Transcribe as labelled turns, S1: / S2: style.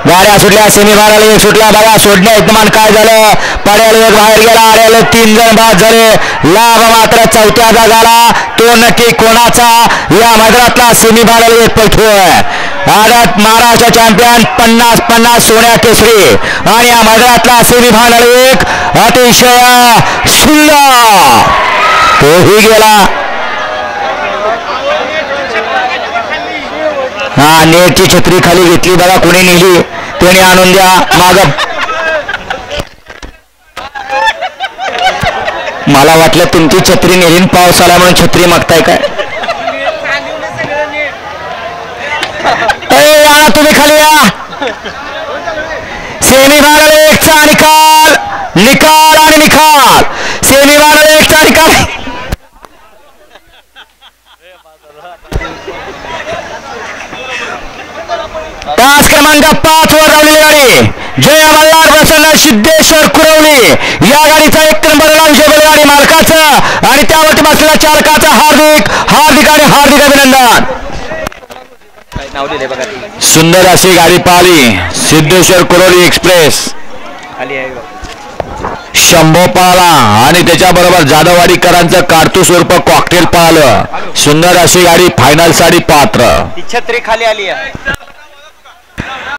S1: गाड्या सुटल्या सेमीफायनल एक सुटला बघा सोडण्या यजमान काय झालं पडेल एक बाहेर गेला आलेले 3 जण बाद झाले लाभ मात्र चौथ्याचा झाला तो नक्की कोणाचा या मैदानातला सेमीफायनल एक पळतोय आदत महाराष्ट्र चॅम्पियन 50-50 सोन्या केसरी आणि या मैदानातला सेमीफायनल एक अतिशय सुंदर तोही गेला हा नेटची छत्री खाली घेतली बघा कोणी नेली त्याने आणून द्या माग मला वाटलं तुमची छत्री नेली पाऊस आला म्हणून छत्री मागताय काय या तुम्ही खाली या सेमीफायनल एकचा निकाल आणि निकाल सेमीफायनल एकचा निकाल तास क्रमांक 5 वर धावलेली गाडी जय मल्हार प्रसन्न सिद्धेश्वर कुरवली या गाडीचा 1 नंबरला विजय बैलगाडी मालकाचं आणि त्यावरती बसलेल्या चालकाचं हार्दिक अभिनंदन सुंदर अशी गाडी पाहिली सिद्धेश्वर कुरवली एक्सप्रेस शंभो पाहला आणि त्याच्याबरोबर जाधववाडीकरांचं कारतूस उर्फ कॉकटेल पाहिलं सुंदर अशी गाडी फायनल साठी पात्र
S2: छत्री खाली आली आहे